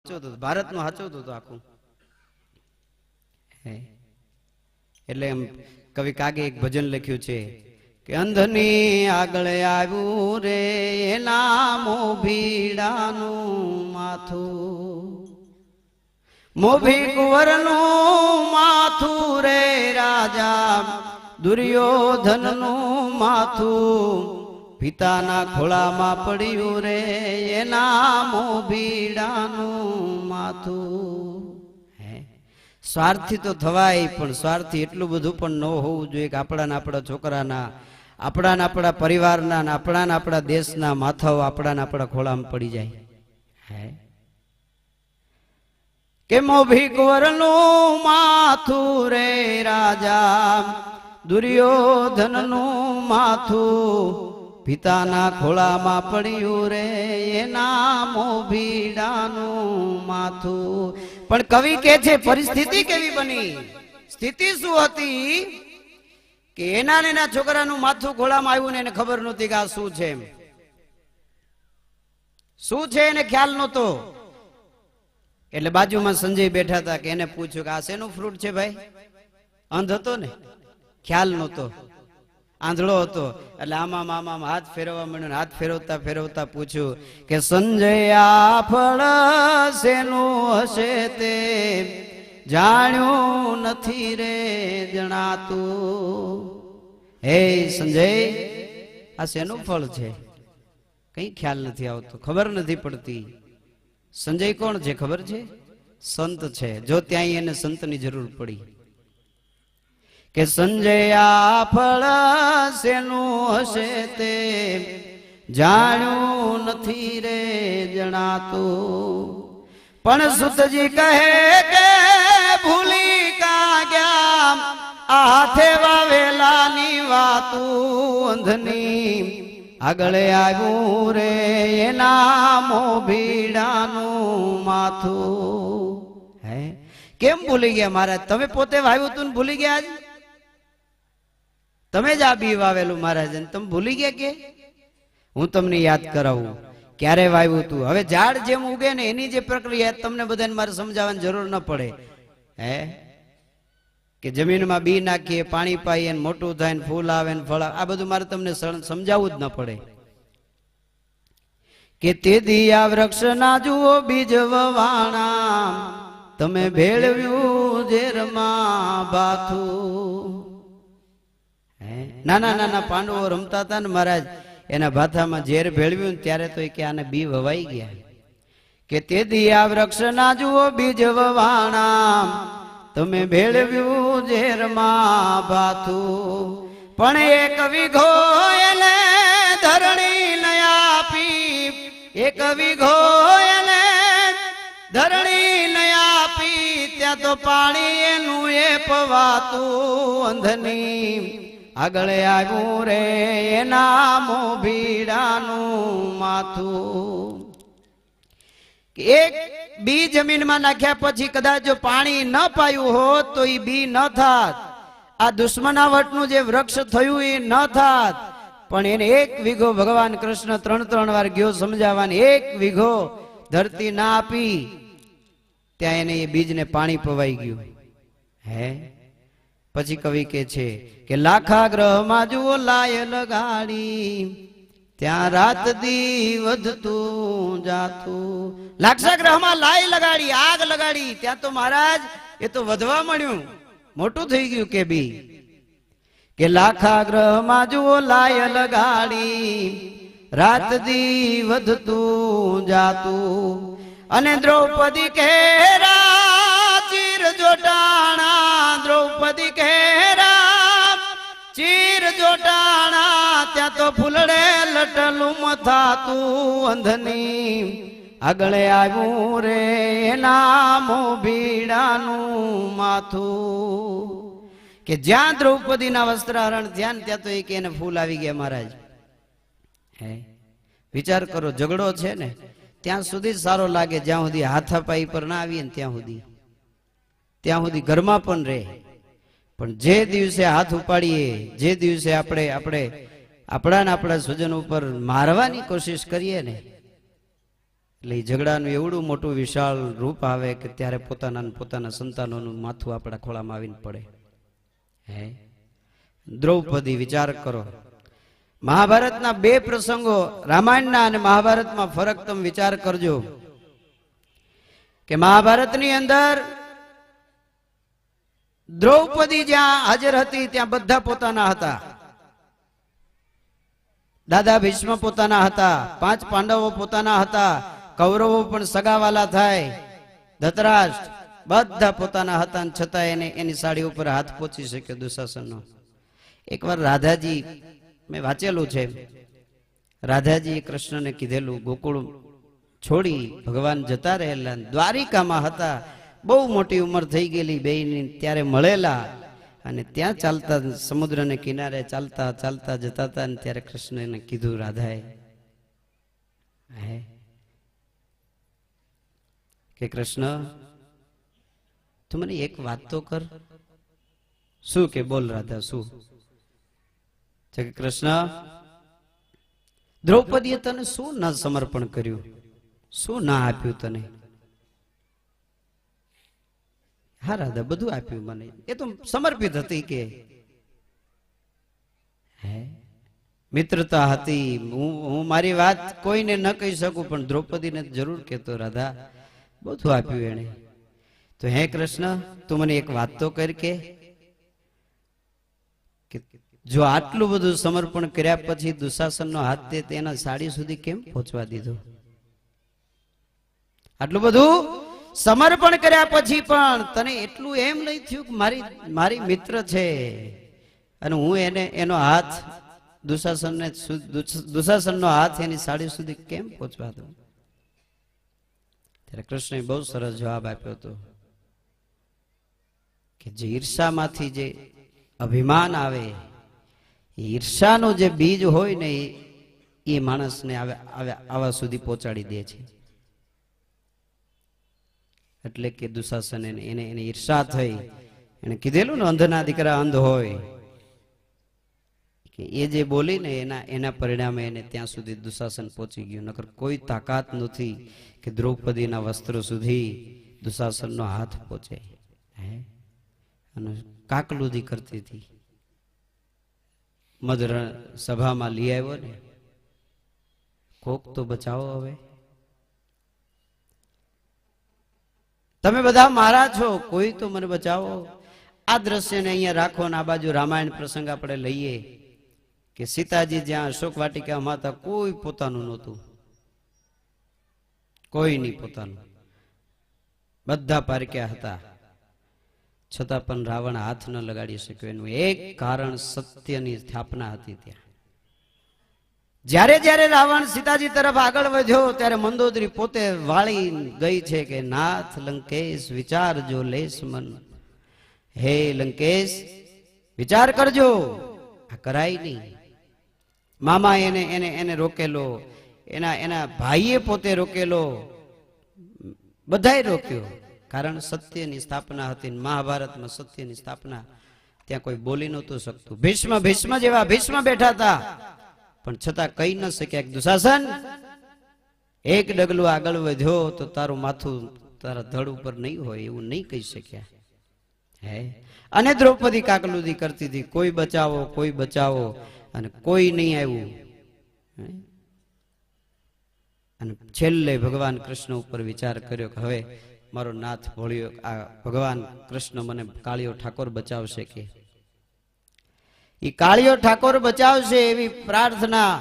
ભારતનું સાચવતું હતું આખું. એટલે એમ કવિ કાગે એક ભજન લખ્યું છે કે અંધની આગળ આવ્યું રે એના મોભીડાનું માથું, મોભી કુંવરનું માથું રે રાજા દુર્યોધનનું માથું, પિતાના ખોળામાં પડ્યું રે એના મોભીડાનું માથું. સ્વાર્થી તો થવાય પણ સ્વાર્થી એટલું બધું પણ ન હોવું જોઈએ કે આપણા છોકરાના, આપણા પરિવારના, આપણા દેશના માથાઓ આપણા ખોળામાં પડી જાય. કે મોભી કુંવરનું માથું રે રાજા દુર્યોધનનું માથું, પિતાના ખોળામાં પડ્યું રે એના મોભીડાનું માથું. પણ કવિ કે છે પરિસ્થિતિ કેવી બની, સ્થિતિ શું હતી કે એના ને એના છોકરાનું માથું ખોળામાં આવ્યું ને એને ખબર નહોતી કે આ શું છે, શું છે એને ખ્યાલ નહોતો. એટલે બાજુમાં સંજય બેઠા હતા કે એને પૂછ્યું કે આ શેનું ફ્રૂટ છે ભાઈ? અંધ હતો ને, ખ્યાલ નહોતો, આંધળો હતો. એટલે આમાં હાથ ફેરવવા માંડ્યો. હાથ ફેરવતા ફેરવતા પૂછ્યું કે સંજય આ ફળ શેનું હશે તે જાણ્યું નથી રે જણાતું. હે સંજય, આ શેનું ફળ છે? કઈ ખ્યાલ નથી આવતો, ખબર નથી પડતી. સંજય કોણ છે ખબર છે? સંત છે. જો ત્યાં એને સંતની જરૂર પડી કે સંજય આ ફળ શેનું હશે તે જાણ્યું નથી રે જણાતું. પણ સુતજી કહે કે ભૂલી કા ગયા આ હાથે વાવેલાની વાતું, અંધની આગળ આવ્યું રે એના મોભીડાનું માથું. હે કેમ ભૂલી ગયા મહારાજ? તમે પોતે વાવ્યું તું ને ભૂલી ગયા? તમે જ આ બી વાવેલું મહારાજ, તમે ભૂલી ગયા કે? હું તમને યાદ કરાવું ક્યારે વાવ્યું તું. હવે ઝાડ જેમ ઉગે ને એની જે પ્રક્રિયા તમને બધાને મારે સમજાવવાની જરૂર ન પડે. હે કે જમીનમાં બી નાખીએ, પાણી પાઈએ, મોટું થાય ને ફૂલ આવે ને ફળ આવે, આ બધું મારે તમને સમજાવવું જ ન પડે. કે તે દિયા વૃક્ષ ના જુઓ બીજ વવાણા, તમે ભેળવ્યું ઝેરમાં બાથું. નાના નાના પાંડવો રમતા હતા ને મહારાજ, એના ભાથામાં ઝેર ભેળવ્યું ને ત્યારે તો કે આને બી વવાઈ ગયા. કે તે દિયા વૃક્ષ ના જુઓ બીજ વવાણા, તમે ભેળવ્યું ઝેરમાં બાથું. પણ એક વીઘો એને ધરણી ન આપી, એક વીઘો એને ધરણી ન આપી, ત્યાં તો પાણી એનું એ પવાતું. અંધની આગળ આવ્યું રે એના મોભીડાનું માથું. એક બી જમીનમાં નાખ્યા પછી કદાચ જો પાણી ન પાયું હોત તો એ બી ન થાત, આ દુશ્મનાવટનું જે વૃક્ષ થયું એ ન થાત. પણ એને એક વીઘો ભગવાન કૃષ્ણ ત્રણ વાર ગયો સમજાવવાની, એક વીઘો ધરતી ના આપી, ત્યાં એને એ બીજને પાણી પવાઈ ગયું. હે પછી કવિ કે છે કે લાખાગ્રહમાં જુઓ લાય લગાડી, ત્યાં રાત દી વધતું જાતું. લાક્ષાગ્રહમાં લાય લગાડી, આગ લગાડી, ત્યાં તો મહારાજ એ તો વધવા મળ્યું, મોટું થઈ ગયું કે બી. કે લાખાગ્રહમાં જુઓ લાય લગાડી, રાત દી વધતું જાતું. અને દ્રૌપદી કેરા ચીર જોટાણા, દ્રૌપદી કેરા ચીર જોટાણા, ત્યાં તો ફૂલડે લટલું થાતું. અંધની આગળ આવ્યું રે એના મોભીડાનું માથું. કે જ્યાં દ્રૌપદીના વસ્ત્રહરણ થયા ને ત્યાં તો એક એને ફૂલ આવી ગયા મહારાજ. હે વિચાર કરો, ઝઘડો છે ને ત્યાં સુધી સારો લાગે જ્યાં સુધી હાથાપાઈ પર ના આવીએ ને ત્યાં સુધી ઘરમાં પણ રહે. પણ જે દિવસે હાથ ઉપાડીએ, જે દિવસે આપણે આપણા સ્વજન ઉપર મારવાની કોશિશ કરીએ ને, એટલે એ ઝઘડાનું એવડું મોટું વિશાળ રૂપ આવે કે ત્યારે પોતાના સંતાનોનું માથું આપણા ખોળામાં આવીને પડે. હે દ્રૌપદી, વિચાર કરો, મહાભારતના બે પ્રસંગો, રામાયણના અને મહાભારતમાં ફરક તમે વિચાર કરજો કે મહાભારતની અંદર દ્રૌપદી જ્યાં હાજર હતી ત્યાં બધા પોતાના હતા. દાદા ભીષ્મ પોતાના હતા, 5 પાંડવો પોતાના હતા, કૌરવો પણ સગાવાલા થાય, ધૃતરાષ્ટ્ર બધા પોતાના હતા, છતાં એને એની સાડી ઉપર હાથ પહોંચી શક્યો દુશાસનનો. એકવાર રાધાજી, મેં વાંચેલું છે, રાધાજીએ કૃષ્ણને કીધેલું, ગોકુળ છોડી ભગવાન જતા રહેલા, દ્વારિકામાં હતા, બહુ મોટી ઉંમર થઈ ગયેલી બેયની, ત્યારે મળેલા અને ત્યાં ચાલતા સમુદ્રને કિનારે ચાલતા ચાલતા જતા હતા, અને ત્યારે કૃષ્ણને કીધું રાધાએ કે કૃષ્ણ તું મને એક વાત તો કર. શું કે બોલ રાધા, શું કે કૃષ્ણ દ્રૌપદીએ તને શું ના સમર્પણ કર્યું, શું ના આપ્યું તને? હા રાધા, બધું આપ્યું મને, એ તો સમર્પિત હતી કે હે મિત્રતા હતી. હું મારી વાત કોઈને ન કહી શકું, પણ દ્રૌપદીને જરૂર કહેતો, રાધા બધું આપ્યું એને. તો હે કૃષ્ણ તું મને એક વાત તો કર કે જો આટલું બધું સમર્પણ કર્યા પછી દુશાસનનો હાથ તેના સાડી સુધી કેમ પહોંચવા દીધો? આટલું બધું સમર્પણ કર્યા પછી પણ તને એટલું એમ નહીં થયું કે મારી મિત્ર છે અને હું એનો હાથ દુશાસનનો હાથ એની સાડી સુધી કેમ પહોંચવા દઉં? ત્યારે કૃષ્ણએ બહુ સરસ જવાબ આપ્યો હતો કે જે ઈર્ષામાંથી જે અભિમાન આવે, ઈર્ષાનું જે બીજ હોય ને એ માણસને આવા સુધી પહોંચાડી દે છે. એટલે કે દુશાસન એને ઈર્ષા થઈ, એને કીધેલું ને અંધના દીકરા અંધ હોય, કે એ જે બોલી ને એના પરિણામે એને ત્યાં સુધી દુશાસન પહોંચી ગયું. નકર કોઈ તાકાત નથી કે દ્રૌપદીના વસ્ત્રો સુધી દુશાસનનો હાથ પહોંચે. અને કાકલુદી કરતી હતી, મધ સભામાં લઈ આવ્યો ને, કોક તો બચાવો, હવે તમે બધા મારા છો, કોઈ તો મને બચાવો. આ દ્રશ્યને અહીંયા રાખો ને આ બાજુ રામાયણ પ્રસંગ આપણે લઈએ કે સીતાજી જ્યાં અશોક વાટિકામાં હતા, કોઈ પોતાનું નહોતું, કોઈ નહીં પોતાનું, બધા પારક્યા હતા, છતાં પણ રાવણ હાથ ન લગાડી શક્યો. એનું એક કારણ સત્યની સ્થાપના હતી. ત્યાં જ્યારે જ્યારે રાવણ સીતાજી તરફ આગળ વધ્યો ત્યારે મંદોદરી પોતે વાળી ગઈ છે કે નાથ લંકેશ વિચારજો લેશ મન, હે લંકેશ વિચાર કરજો, આ કરાય નહીં. મામા એને રોકેલો, એના ભાઈએ પોતે રોકેલો, બધાએ રોક્યો, કારણ સત્યની સ્થાપના હતી. મહાભારતમાં સત્યની સ્થાપના ત્યાં કોઈ બોલી નહોતું શકતું. ભીષ્મ જેવા ભીષ્મ બેઠા હતા, પણ છતાં કહી ન શક્યા દુશાસન એક ડગલું આગળ વધ્યો તો તારું માથું તારા ધડ ઉપર નહીં હોય, એવું નહીં કહી શક્યા. હે અને દ્રૌપદી કાકલુદી કરતી હતી, કોઈ બચાવો, કોઈ બચાવો, અને કોઈ નહીં આવ્યું. અને છેલ્લે ભગવાન કૃષ્ણ ઉપર વિચાર કર્યો કે હવે મારો નાથ ભોળ્યો, આ ભગવાન કૃષ્ણ મને કાળિયો ઠાકોર બચાવશે, કે એ કાળિયો ઠાકોર બચાવશે એવી પ્રાર્થના